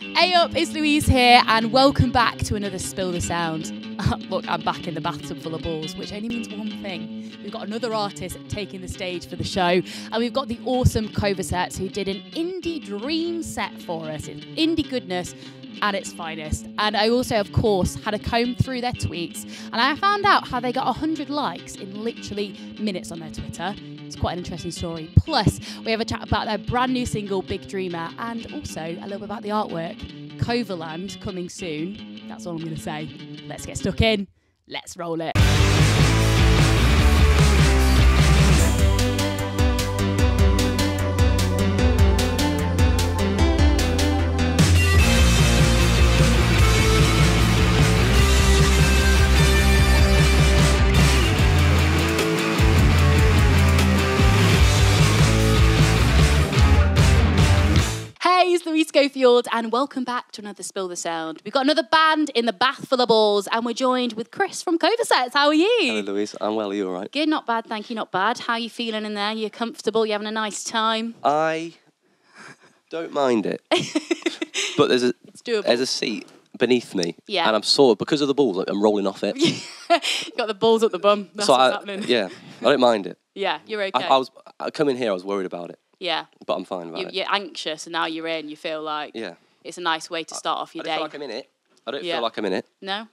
Hey up, it's Louise here, and welcome back to another Spill the Sound. Look, I'm back in the bathtub full of balls, which only means one thing. We've got another artist taking the stage for the show, and we've got the awesome Covasettes who did an indie dream set for us. It's indie goodness at its finest. And I also, of course, had a comb through their tweets, and I found out how they got 100 likes in literally minutes on their Twitter. It's quite an interesting story. Plus, we have a chat about their brand new single, Big Dreamer, and also a little bit about the artwork. Covaland coming soon. That's all I'm going to say. Let's get stuck in. Let's roll it. Hey, it's Louise Schofield, and welcome back to another Spill the Sound. We've got another band in the bath full of balls, and we're joined with Chris from Covasettes. How are you? Hello, Louise. I'm well. Are you all right? Good, not bad, thank you, not bad. How are you feeling in there? You comfortable? You having a nice time? I don't mind it, but there's a seat beneath me, yeah, and I'm sort of, because of the balls, I'm rolling off it. You got the balls up the bum. That's so what's happening. Yeah, I don't mind it. Yeah, you're okay. I come in here, I was worried about it. Yeah. But I'm fine about it. You're anxious, and now you're in. You feel like it's a nice way to start off your day. I don't feel like I'm in it. I don't feel like I'm in it. No?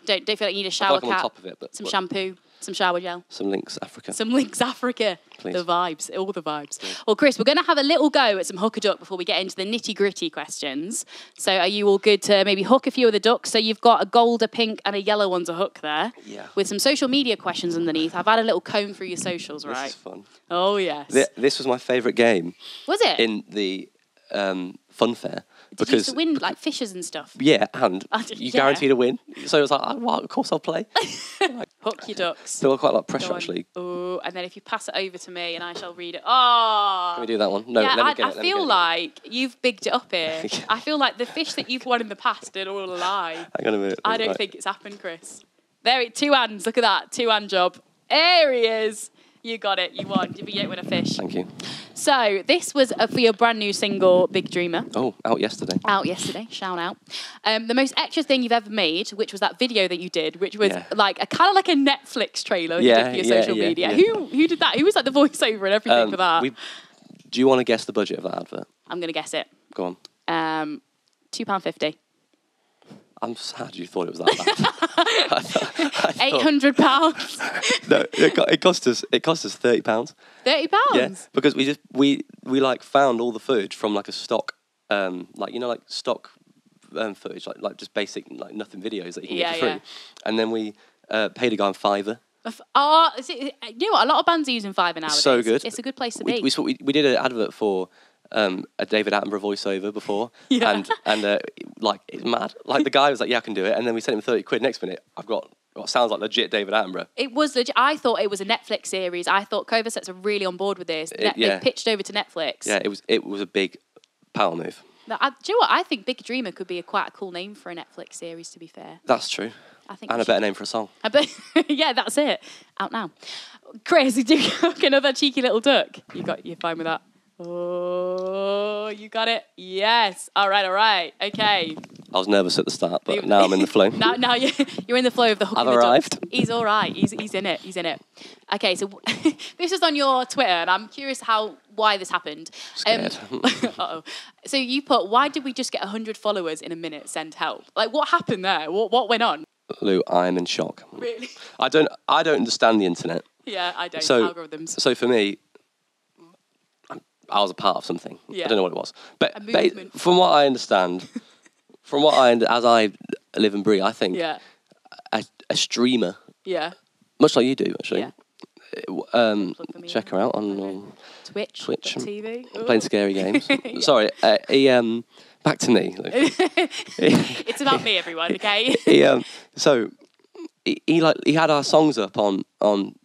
Don't feel like you need a I feel shower like I'm cap, on top of it, but some shampoo, some shower gel. Some Lynx Africa. Some Lynx Africa. Please. The vibes, all the vibes. Yeah. Well, Chris, we're going to have a little go at some hook-a-duck before we get into the nitty-gritty questions. So are you all good to maybe hook a few of the ducks? So you've got a gold, a pink, and a yellow one to hook there. Yeah. With some social media questions underneath. I've had a little comb through your socials, right? This is fun. Oh, yes. This was my favourite game. Was it? In the fun fair. Did you used to win, like, fishes and stuff? Yeah, and you guaranteed a win. So it was like, well, of course I'll play. Hook your ducks. Feel quite a lot of pressure, actually. Oh, and then if you pass it over to me and I shall read it. Oh. Can we do that one? No, yeah, let me get it. I feel like you've bigged it up here. I feel like the fish that you've won in the past are all a lie. Hang on a minute. I don't think it's happened, Chris. There, 2 hands. Look at that. 2-hand job. There he is. You got it. You won. But you don't win a fish. Thank you. So this was for your brand new single, Big Dreamer. Oh, out yesterday. Out yesterday. Shout out. The most extra thing you've ever made, which was that video that you did, which was like a kind of like a Netflix trailer you did for your social media. Yeah. Who did that? Who was like the voiceover and everything for that? Do you want to guess the budget of that advert? I'm going to guess it. Go on. £2.50. I'm sad you thought it was that bad. £800. No, it cost us £30. £30? Yeah, because we like found all the footage from like a stock, stock footage, like just basic like nothing videos that you can get for free, and then we paid a guy on Fiverr. You know what? A lot of bands are using Fiverr nowadays. So good. It's a good place to be. We did an advert for a David Attenborough voiceover before, and like it's mad. Like the guy was like, "Yeah, I can do it," and then we sent him £30. Next minute, I've got what sounds like legit David Attenborough. It was legit. I thought it was a Netflix series. I thought Covasettes are really on board with this. They pitched over to Netflix. Yeah, it was a big power move. Do you know what? I think Big Dreamer could be quite a cool name for a Netflix series, to be fair. That's true. I think and a better name for a song. Yeah, that's it. Out now. Chris, you do cook another cheeky little duck. You're fine with that. Oh, you got it. Yes. All right. Okay. I was nervous at the start, but now I'm in the flow. now you're in the flow of the hook. I've arrived. He's all right. He's in it. He's in it. Okay, so this is on your Twitter, and I'm curious why this happened. Scared. Uh-oh. So you put, why did we just get 100 followers in a minute? Send help. Like, what happened there? What went on? Lou, I'm in shock. Really? I don't understand the internet. Yeah, I don't. Algorithms. So for me, I was a part of something. Yeah. I don't know what it was, but from what I understand, as I live and breathe, I think a streamer, much like you do actually. Check her out on Twitch. TV. Playing scary games. Sorry, back to me. It's about me, everyone. Okay. He had our songs up on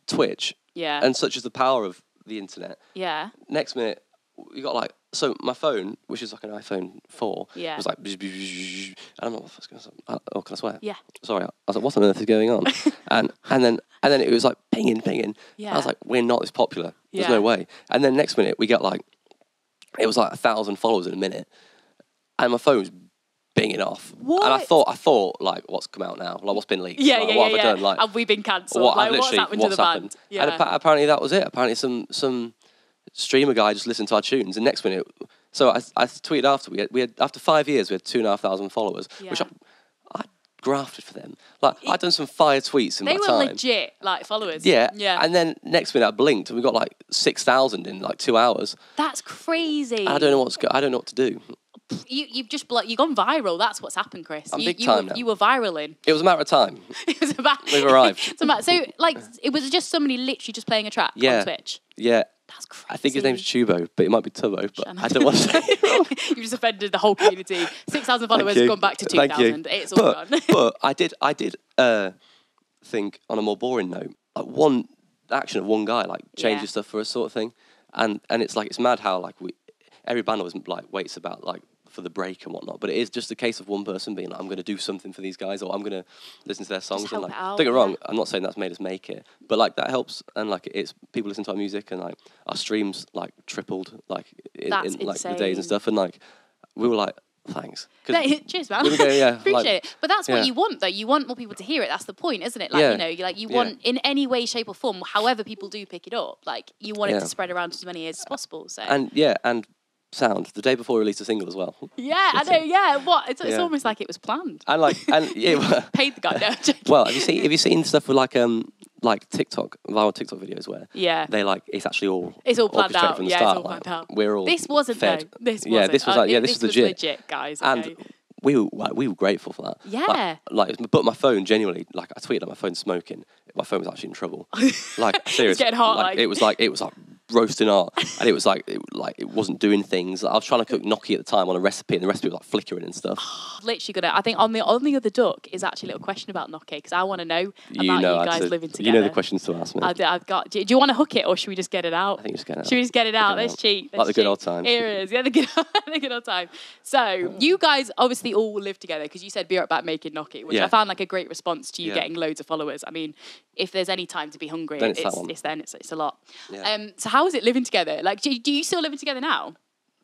Twitch. Yeah. And such is the power of the internet. Yeah. Next minute, you got like, so my phone, which is like an iPhone 4, was like, and I'm like, oh, can I swear? Yeah. Sorry, I was like, what on earth is going on? and then it was like pinging. Yeah. I was like, we're not this popular. There's no way. And then next minute, we got like, it was like 1,000 followers in a minute, and my phone was binging off. What? And I thought, like, what's come out now? Like, what's been leaked? Yeah, like, what have I done? Like, have we been cancelled? Like, what's happened to the band? Yeah. And apparently that was it. Apparently some streamer guy just listened to our tunes, and next minute, so I tweeted after we had after 5 years we had 2,500 followers, which I grafted for them. Like, I'd done some fire tweets in my time. They were legit, like, followers. Yeah. And then next minute I blinked and we got like 6,000 in like 2 hours. That's crazy. I don't know what to do. You've just you've gone viral. That's what's happened, Chris. I'm big time now. You were viraling. It was a matter of time. We've arrived. So like, it was just somebody literally just playing a track on Twitch. Yeah. That's crazy. I think his name's Tubo, but it might be Tubbo, but I don't want to say it wrong. You've just offended the whole community. 6,000 followers have gone back to 2,000. It's all gone. But I did think on a more boring note, like one action of one guy like changes stuff for us sort of thing. And it's like, it's mad how like every band always like waits about like for the break and whatnot, but it is just a case of one person being like, I'm going to do something for these guys, or I'm going to listen to their songs, and like, don't get me wrong, I'm not saying that's made us make it, but like that helps, and like it's people listen to our music, and like our streams like tripled like in like the days and stuff, and like we were like, thanks. Cheers, man. Appreciate it. But that's what you want, though. You want more people to hear it. That's the point, isn't it? Like, you want in any way, shape, or form, however people do pick it up, like you want it to spread around to as many ears as possible. So and sound the day before we released a single as well. Yeah, I know. Yeah, what? It's almost like it was planned. And paid the guy. No, well, have you seen stuff with like TikTok, viral TikTok videos where they like it's actually all planned out from the start. It's all planned out. We're all this wasn't fed. Though. This wasn't. This was legit, guys. Okay. And we were grateful for that. Yeah. But my phone genuinely, like I tweeted at my phone smoking. My phone was actually in trouble. Like seriously, it's getting hot. It was like roasting hot, and it was like it wasn't doing things. Like, I was trying to cook gnocchi at the time on a recipe, and the recipe was like flickering and stuff. Literally I think on the other duck is actually a little question about gnocchi, because I want to know about you guys living together. You know the questions to ask me. I've got. Do you want to hook it, or should we just get it out? I think just get it out. Should we just get it out? Let's cheat. Like the good old times. Here it is. Yeah, the good old time. So you guys obviously all live together, because you said be right back making gnocchi, which I found like a great response to you getting loads of followers. I mean, if there's any time to be hungry, it's a lot. Yeah. So how is it living together? Like, do you still living together now?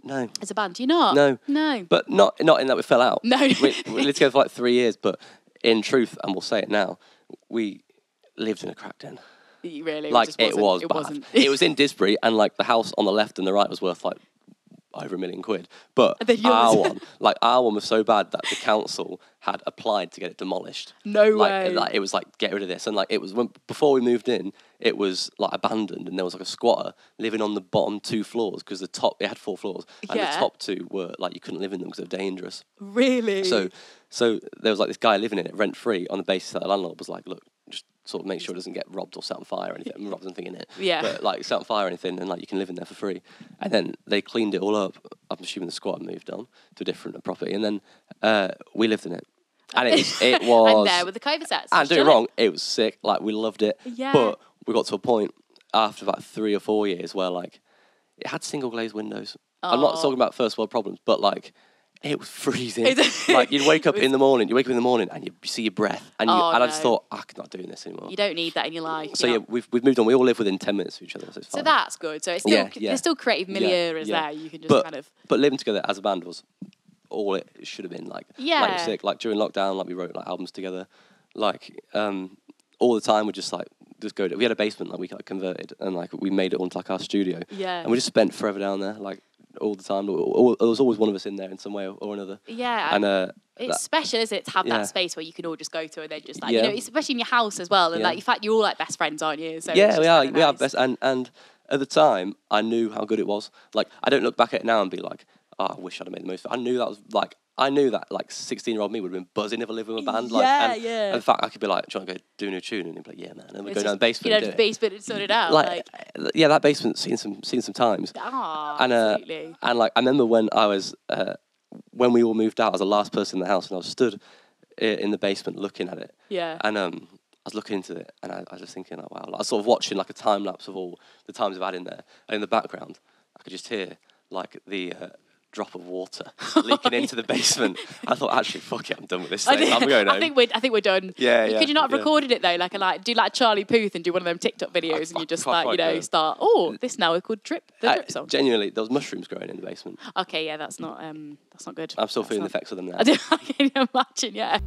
No. As a band, do you not? No. But not in that we fell out. No. we lived together for like 3 years, but in truth, and we'll say it now, we lived in a crack den. Really? Like, it was bad. It was in Disbury, and like the house on the left and the right was worth like over £1 million. But our one was so bad that the council had applied to get it demolished. No way. Like, it was like, get rid of this. And like, it was before we moved in, it was like abandoned, and there was like a squatter living on the bottom 2 floors, because it had 4 floors, and the top 2 were like, you couldn't live in them because they're dangerous. Really? So there was like this guy living in it rent free, on the basis that the landlord was like, look, just sort of make sure it doesn't get robbed or set on fire or anything. Robbed something in it. Yeah. But like set on fire or anything, and like you can live in there for free. And then they cleaned it all up. I'm assuming the squatter moved on to a different property, and then we lived in it. And it was. And there with the Covasettes. And don't get me wrong, it was sick. Like, we loved it. Yeah. But we got to a point after about 3 or 4 years where like it had single glazed windows. I'm not talking about first world problems, but like it was freezing. Like, you'd wake up in the morning, and you see your breath, and I just thought, I'm not doing this anymore. You don't need that in your life. So we've moved on. We all live within 10 minutes of each other, so it's fine. So that's good. So it's still there's still creative milieu there. You can just kind of. But living together as a band was all it should have been. Like, like sick. Like during lockdown, like we wrote like albums together. Like all the time, we just go. We had a basement that we like converted, and like we made it onto like our studio. Yeah. And we just spent forever down there, like all the time. There was always one of us in there in some way or another. Yeah. And it's special, isn't it, to have that space where you can all just go to, and then just like you know, especially in your house as well. And like, in fact, you're all like best friends, aren't you? So yeah, we are. We are best. And at the time, I knew how good it was. Like, I don't look back at it now and be like, oh, I wish I'd have made the most of it. I knew that like 16-year-old me would have been buzzing if I lived in a band. And in fact, I could be like, trying to go do a new tune, and he'd be like, yeah, man. And we'd go down the basement. You know, the basement and sort it out. Like, yeah, that basement's seen some times. Absolutely. And like, I remember when I was when we all moved out, I was the last person in the house, and I was stood in the basement looking at it. Yeah. And I was looking into it, and I was just thinking, like, wow. Like, I was sort of watching like a time lapse of all the times I've had in there, and in the background, I could just hear like the drop of water leaking into the basement. I thought, actually, fuck it, I'm done with this thing. I'm going home. I think we're done. Yeah. Could you not have recorded it though? Like do like Charlie Puth and do one of them TikTok videos, and you just start. Oh, this now a good drip. The drip song. Genuinely, there was mushrooms growing in the basement. Okay, yeah, that's not good. I'm still feeling the effects of them now. I can imagine. Yeah.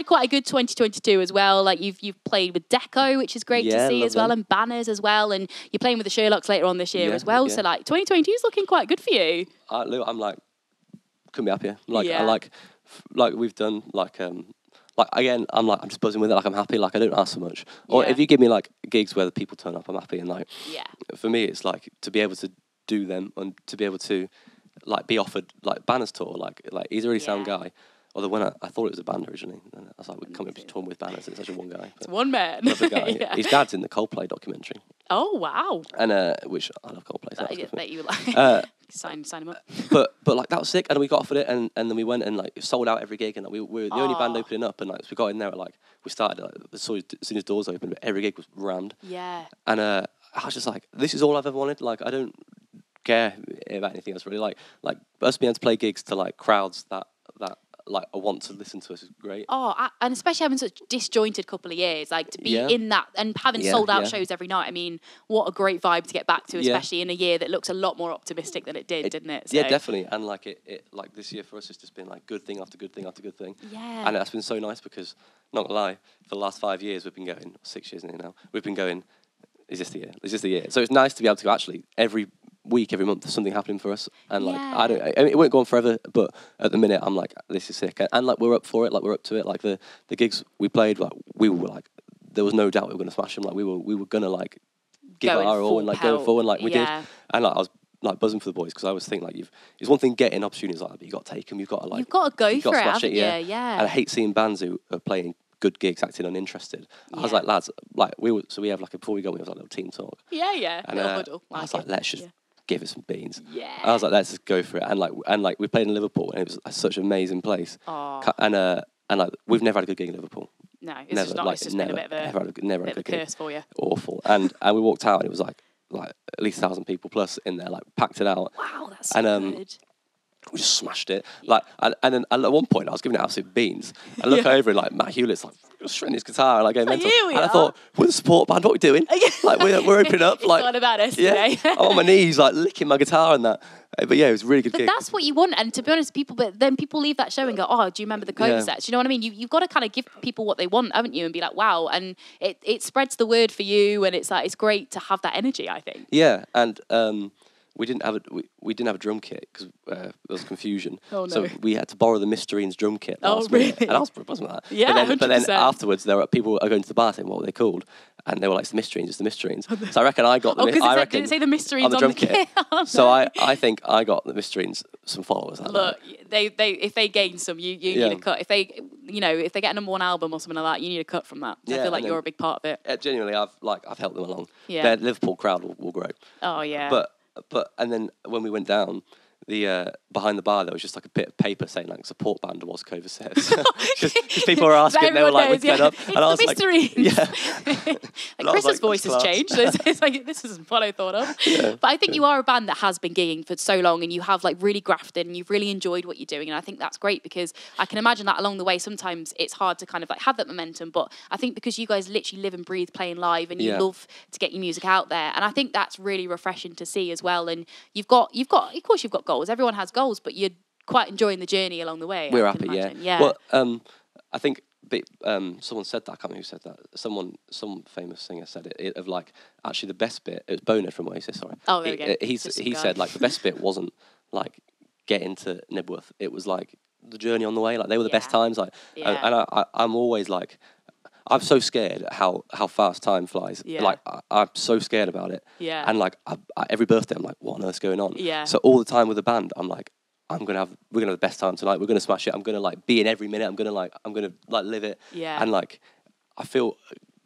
Quite a good 2022 as well. Like you've played with Deco, which is great to see as well, and banners as well, and you're playing with the Sherlocks later on this year as well. So like 2022 is looking quite good for you. I'm like, couldn't be happier. I like we've done like again, I'm just buzzing with it. Like I'm happy. Like I don't ask for much. Or if you give me like gigs where the people turn up, I'm happy. And like for me, it's like to be able to do them and to be able to like be offered like banners tour. Like he's a really sound guy. Although when I thought it was a band originally, and I was like, we're coming to tour with banners. It's such a one guy. It's one man. Another guy. His dad's in the Coldplay documentary. Oh wow! And which I love Coldplay. So that you like. Sign him up. but like that was sick, and we got offered it, and then we went and like sold out every gig, and like, we were the only band opening up, and like so we got in there at like we started like, as soon as doors opened, but every gig was rammed. Yeah. And I was just like, this is all I've ever wanted. Like I don't care about anything else really. Like us being able to play gigs to like crowds that like a want to listen to us is great. Oh, and especially having such disjointed couple of years, like to be in that and having sold out shows every night. I mean, what a great vibe to get back to, especially in a year that looks a lot more optimistic than it did, didn't it? So. Yeah, definitely. And like it like this year for us has just been like good thing after good thing after good thing. Yeah. And that's been so nice because, not gonna lie, for the last 5 years we've been going, 6 years now, we've been going, is this the year? Is this the year? So it's nice to be able to go, actually, every week, every month, there's something happening for us. And like, I mean, it won't go on forever, but at the minute, I'm like, this is sick. And like, we're up for it, like, we're up to it. Like, the gigs we played, like, we were like, there was no doubt we were going to smash them. Like, we were going to, like, give it our all and, like, go forward, like, we did. And, like, I was, like, buzzing for the boys, because I always think, like, it's one thing getting opportunities like that, but you've got to take them, you've got to, like... You've got to go for it, haven't you? And I hate seeing bands who are playing good gigs acting uninterested. I was like, lads, like, we have, like, before we go, we have, like, a little team talk. Yeah. And little huddle. I was like, let's just... give it some beans. Yeah. I was like, let's just go for it. And like we played in Liverpool, and it was such an amazing place. And like we've never had a good gig in Liverpool. No, it's never, just not. Like, it's just never, been a bit of a never bit of a curse for you. Awful. And we walked out, and it was like at least 1,000 people plus in there, like packed it out. Wow, that's so good. We just smashed it. Like, and then at one point I was giving it absolute beans. I look over and like Matt Hewlett's like shredding his guitar and like going mental. And I thought, we're the support band. What are we doing? Like we're opening up. It's like not about us today. I'm on my knees like licking my guitar and that. But yeah, it was a really good gig. That's what you want. And to be honest, people leave that show and go, oh, do you remember the Covasettes? You know what I mean? You've got to kind of give people what they want, haven't you? And be like, wow. And it spreads the word for you. And it's like, it's great to have that energy, I think. Yeah. And we didn't have a drum kit because there was confusion. Oh, no. So we had to borrow the Mysterines drum kit. Oh, really? And I was buzzing with that. Yeah, but then afterwards, there were people are going to the bar saying, what were they called? And they were like, it's the Mysterines. So I reckon I got them. Did it say the Mysterines on the drum kit? Oh, no. So I think I got the Mysterines some followers. Look, if they gain some, you need a cut. If they get a #1 album or something like that, you need a cut from that. I feel like you're a big part of it. Genuinely, I've helped them along. Yeah. Their Liverpool crowd will grow. Oh yeah. But and then when we went down, the behind the bar there was just like a bit of paper saying like support band was Covasettes. Just people were asking, they were like, "What's that up?" And I was like, "Yeah." Like Chris's voice has class. changed. It's like this isn't what I thought of. Yeah. But I think you are a band that has been gigging for so long, and you have like really grafted, and you've really enjoyed what you're doing. And I think that's great because I can imagine that along the way sometimes it's hard to kind of like have that momentum. But I think because you guys literally live and breathe playing live, and you love to get your music out there, and I think that's really refreshing to see as well. And you've got of course you've got goals. Everyone has goals, but you're quite enjoying the journey along the way. We're happy, yeah. Well, I think someone said that. I can't remember who said that. Some famous singer said it of like actually the best bit. It was Boner from Oasis. Sorry. Oh, there we go. He said like the best bit wasn't like getting to Nibworth. It was like the journey on the way. Like they were the best times. Like, and I'm always like. I'm so scared at how fast time flies. Yeah. Like I'm so scared about it. Yeah. And like every birthday, I'm like, what on earth's going on? Yeah. So all the time with the band, I'm like, we're gonna have the best time tonight. We're gonna smash it. I'm gonna like be in every minute. I'm gonna live it. Yeah. And like, I feel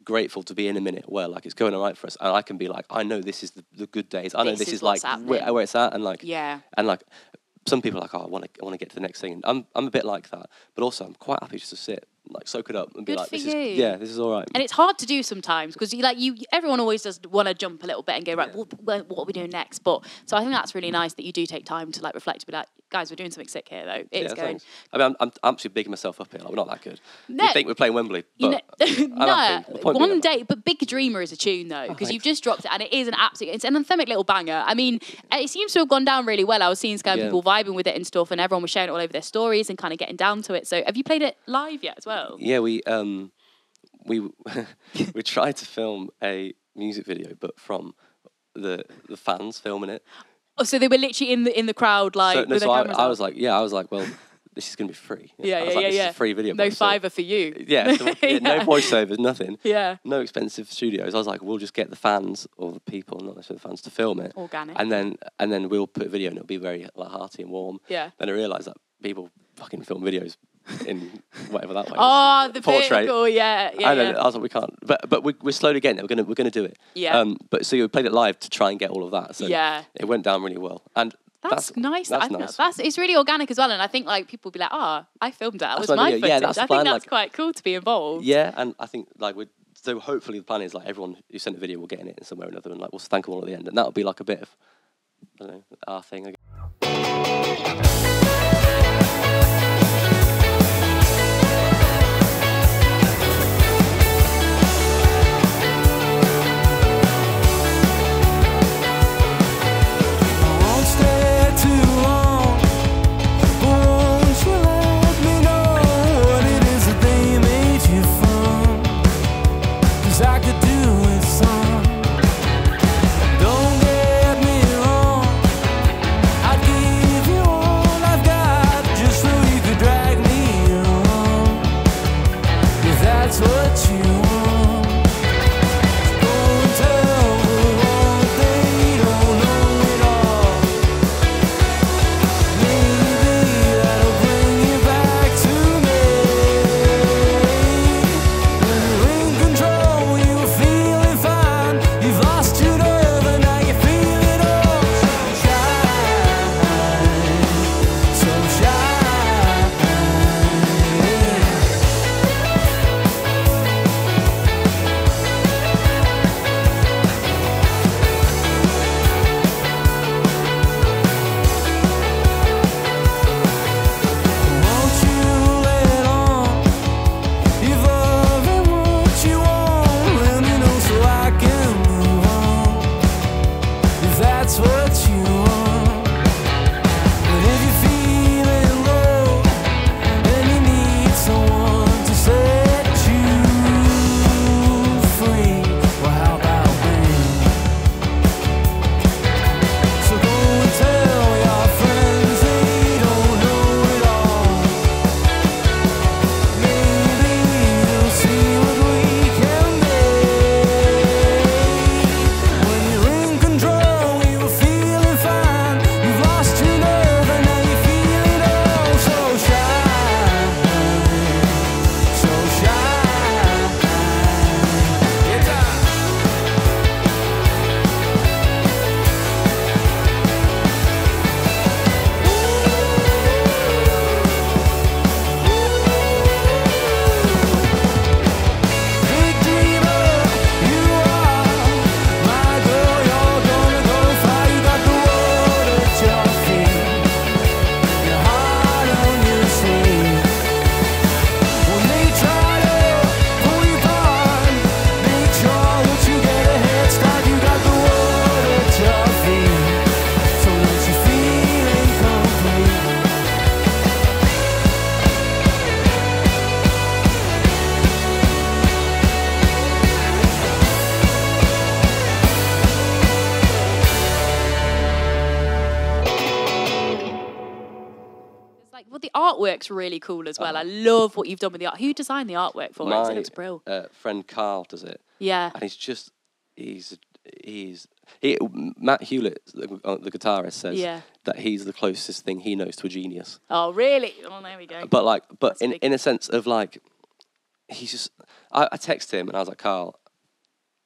grateful to be in a minute where like it's going all right for us, and I can be like, I know this is the good days. I know this is like where it's at, and like and like. Some people are like, oh, I want to get to the next thing. And I'm a bit like that, but also I'm quite happy just to sit, like soak it up and be like, this is all right. And it's hard to do sometimes because everyone always does want to jump a little bit and go right. Well, what are we doing next? But so I think that's really nice that you do take time to like reflect, be like, guys, we're doing something sick here though. It's going. Thanks. I mean, I'm absolutely bigging myself up here. Like, we're not that good. No, you think we're playing Wembley? But no, one day. But Big Dreamer is a tune though because you've just dropped it and it is it's an anthemic little banger. I mean, it seems to have gone down really well. I was seeing people vibing with it and stuff, and everyone was sharing it all over their stories and kind of getting down to it. So have you played it live yet as well? Yeah, we tried to film a music video, but from the fans filming it. Oh, so they were literally in the crowd, like. So I was like, well, this is going to be free. Yeah. This is a free video. No fiver for you. Yeah, no voiceovers, nothing. Yeah. No expensive studios. I was like, we'll just get the fans or the people, not necessarily the fans, to film it. Organic. And then we'll put a video and it'll be very like hearty and warm. Yeah. Then I realised that people fucking film videos in whatever that way. Oh, the portrait. Yeah. And then I was like, we can't. But we're slowly getting it. We're gonna do it. Yeah. But so we played it live to try and get all of that. So it went down really well. And that's nice. That's nice. It's really organic as well. And I think like people will be like, I filmed that. That was my footage. Yeah, I think that's quite cool to be involved. Yeah, and I think like so hopefully the plan is like everyone who sent a video will get in it in some way or another, and like we'll thank them all at the end, and that'll be like a bit of I don't know our thing. I guess. that's what you want. But if you're feeling low and you need someone to set you free, well, how about me? So go and tell your friends they don't know it all. Maybe they'll see what we can make. When you're in control, we were feeling fine. You've lost your nerve and now you're feeling oh so shy. So shy. It's big dreamer, you are my girl. You're gonna go far. You got the world at your feet, your heart on your sleeve. When they try to pull you apart, make sure that you get a head start. You got the world at your feet, so that you feel incomplete. It's like, well, the artwork's really cool as well. I love what you've done with the art. Who designed the artwork for it? It looks brilliant. Friend Carl does it. Yeah. And Matt Hewlett, the guitarist, says that he's the closest thing he knows to a genius. Oh, really? Oh, there we go. But in a sense of like, he's just. I texted him and I was like, Carl,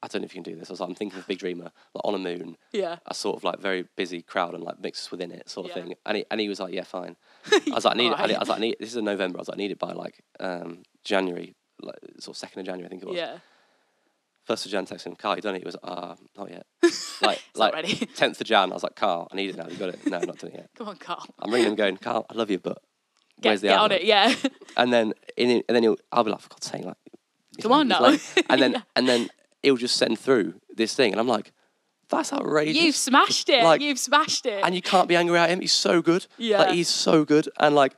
I don't know if you can do this. I was like, I'm thinking of Big Dreamer, like on a moon, a sort of like very busy crowd and like mixes within it, sort of thing. And he was like, yeah, fine. I was like, I need. This is in November. I was like, I need it by like January, like sort of 2nd of January, I think it was. Yeah. 1st of Jan, texted him, Carl, you done it? He was not yet. like not ready. 10th of Jan, I was like, Carl, I need it now. You got it? No, not done it yet. Come on, Carl. I'm ringing him, going, Carl, I love you, but where's the get album? on it, yeah. And then I'll be like, for God's sake, like, come on now. And then he'll just send through this thing, and I'm like, that's outrageous. You've smashed it. Like, You've smashed it. And you can't be angry at him. He's so good. Yeah. Like, he's so good. And like,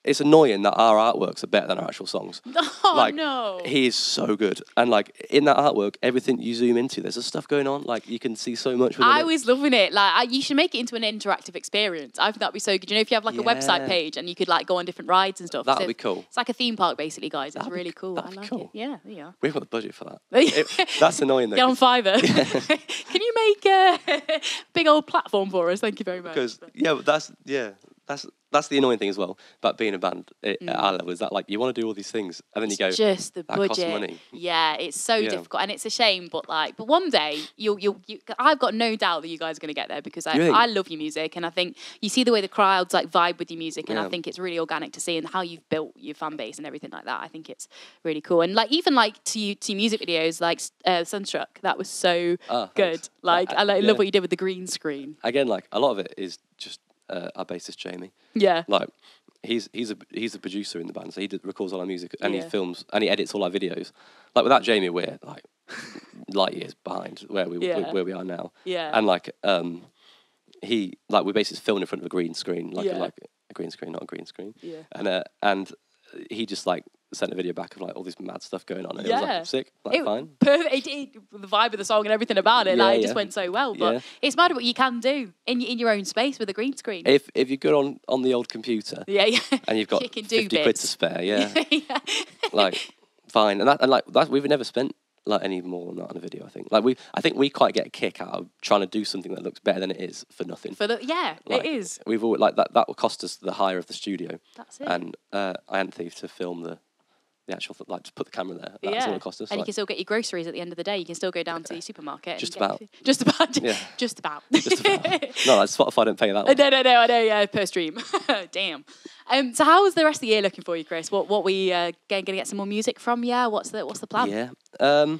it's annoying that our artworks are better than our actual songs. Oh, like, no. He is so good. And like, in that artwork, everything you zoom into, there's just stuff going on. Like, you can see so much within I was loving it. Like, you should make it into an interactive experience. I think that'd be so good. You know, if you have like a website page and you could like go on different rides and stuff. That would be cool. It's like a theme park, basically, guys. It's really cool. That'd be cool. It. Yeah, there you are. We haven't got the budget for that. That's annoying though. Get on Fiverr. Can you make a big old platform for us? Thank you very much. Because, that's the annoying thing as well about being a band at our level, is that like you want to do all these things and then you go, just the budget. Costs money. Yeah, it's so difficult, and it's a shame. But one day I've got no doubt that you guys are going to get there, because I love your music, and I think you see the way the crowds like vibe with your music, and I think it's really organic to see, and how you've built your fan base and everything like that. I think it's really cool, and like even like to music videos like Sunstruck, that was so good. Thanks. Like I love what you did with the green screen. Again, like a lot of it is just our bassist Jamie. Yeah. Like he's a producer in the band, so he records all our music and he films and he edits all our videos. Like without Jamie, we're like light years behind where we are now. Yeah. And like we basically filmed in front of a green screen, like a green screen, not a green screen. Yeah. And he just like sent a video back of like all this mad stuff going on, and it was like sick, like fine. Perfect. The vibe of the song and everything about it, it just went so well. But it's mad what you can do in your own space with a green screen. If you're good on the old computer, and you've got 50 quid to spare, like fine, and that we've never spent like any more than that on a video. I think we quite get a kick out of trying to do something that looks better than it is for nothing. It is. We've always like that will cost us the hire of the studio. That's it. And I hadn't thieved to film the actual like just put the camera there. That's all it cost us. And you can still get your groceries at the end of the day. You can still go down to your supermarket. Just about. Just about. Yeah. Just about. Just about. No, like Spotify don't pay that one. No, I know. Yeah, per stream. Damn. So how was the rest of the year looking for you, Chris? What we going to get some more music from? Yeah. What's the plan? Yeah.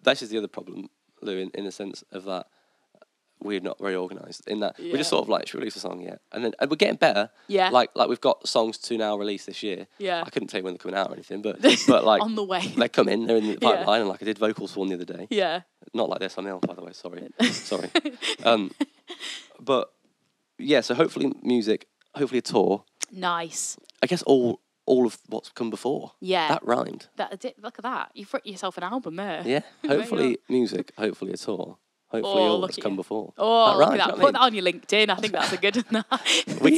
This is the other problem, Lou, in the sense of that we're not very organised in that we're just sort of like, should we release a song yet? And we're getting better. Yeah. Like we've got songs to now release this year. Yeah. I couldn't tell you when they're coming out or anything, but like on the way. They're coming. They're in the pipeline, and like I did vocals for one the other day. Yeah. Not like this. I'm ill, by the way. Sorry. But yeah. So hopefully music. Hopefully a tour. Nice. I guess all of what's come before. Yeah. That rhymed. Look at that. You've written yourself an album there. Yeah. Hopefully music. Hopefully a tour. Hopefully all that's come before. Oh, look at that. Put that on your LinkedIn. I think that's a good one. We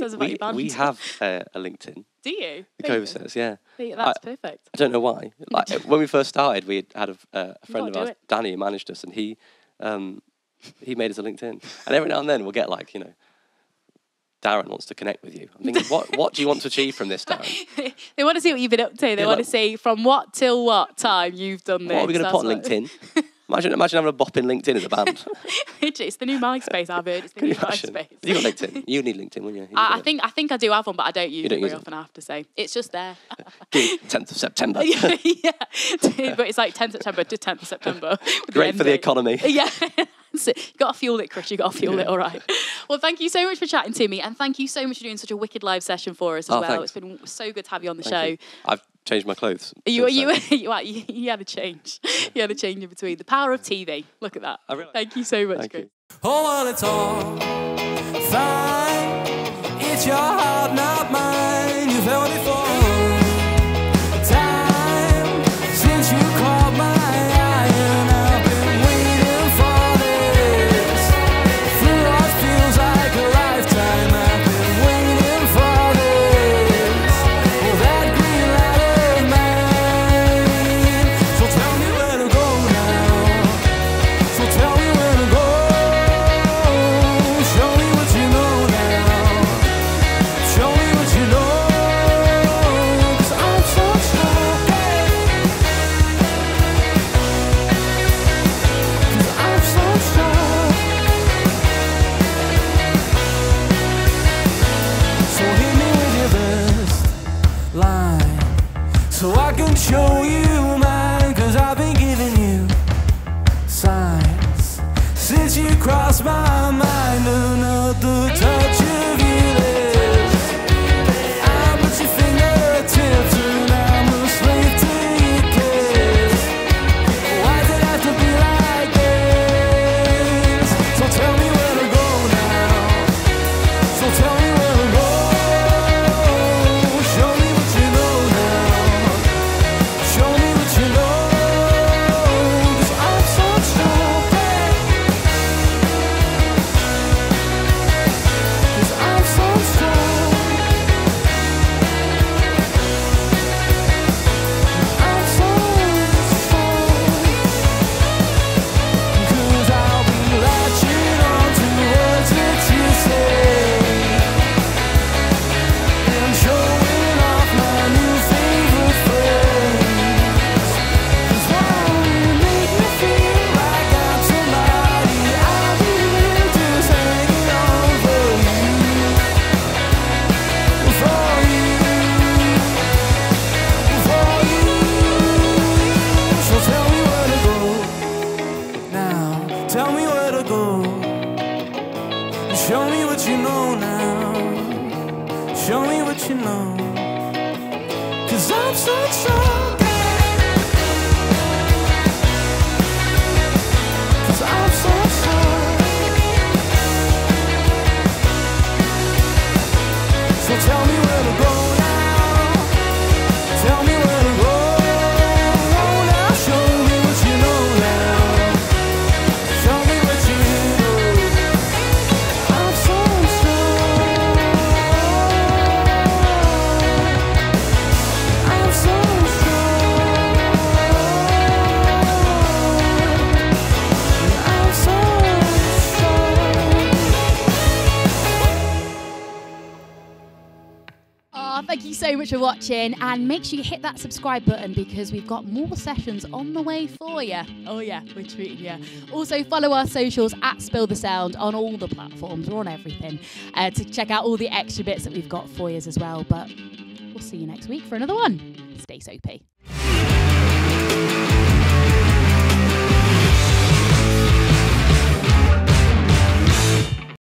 have a LinkedIn. Do you? The Covasettes, yeah. That's perfect. I don't know why. Like when we first started, we had a friend of ours, Danny, who managed us, and he made us a LinkedIn. And every now and then we'll get like, Darren wants to connect with you. I'm thinking, what do you want to achieve from this, Darren? They want to see what you've been up to. They want to see from what till what time you've done this. What are we going to put on LinkedIn? Imagine having a bop in LinkedIn as a band. It's the new MySpace, I've heard. It's the new MySpace. You got LinkedIn. You need LinkedIn, wouldn't you? I think I do have one, but I don't use it very often, I have to say. It's just there. 10th of September. Yeah. But it's like 10th September to 10th of September. Great for the economy. Yeah. You got to fuel it, Chris. You got to fuel it, all right. Well, thank you so much for chatting to me, and thank you so much for doing such a wicked live session for us as well. Thanks. It's been so good to have you on the show. I've changed my clothes. You had a change. You had a change in between. The power of TV. Look at that. Thank you so much, Chris. Oh, well, it's all fine. It's your heart, not mine. You've held it for time since you caught my eye, and I've been waiting for this. Through what feels like a lifetime, I've been waiting for this. Oh, that green light of mine. So tell me where to go now. So tell me where to go. Show me what you know now. Show me what you know. 'Cause I'm so strong. 'Cause I'm so strong. So hit me with your best line, so I can show you mine. 'Cause I've been giving you signs since you crossed my mind. Another touch of your lips, I put your fingertips, and I'm a slave to your kiss. Why did it have to be like this? So tell me where to go now. So tell me where to go. Show me what you know now. Show me what you know. 'Cause I'm so strong. 'Cause I'm so strong. I'm so strong. 'Cause I'll be latching on to words that you say, and I'm showing off my new favorite phrase. 'Cause while you make me feel like I'm somebody, I'll be here just hanging on for you. For you. For you. So tell me where to go now. Tell me where to go. Show me what you know now. Show me what you know. 'Cause I'm so strong. 'Cause I'm so strong. So tell me where to go now. Tell me where to go. Oh, now show me what you know now. Show me what you know. I'm so strong. I'm so strong. I'm so strong. Oh, thank you so much for watching, and make sure you hit that subscribe button because we've got more sessions on the way for you. Oh yeah, we're treating you. Also follow our socials at Spill the Sound on all the platforms. We're on everything to check out all the extra bits that we've got for you as well. But we'll see you next week for another one. Stay soapy.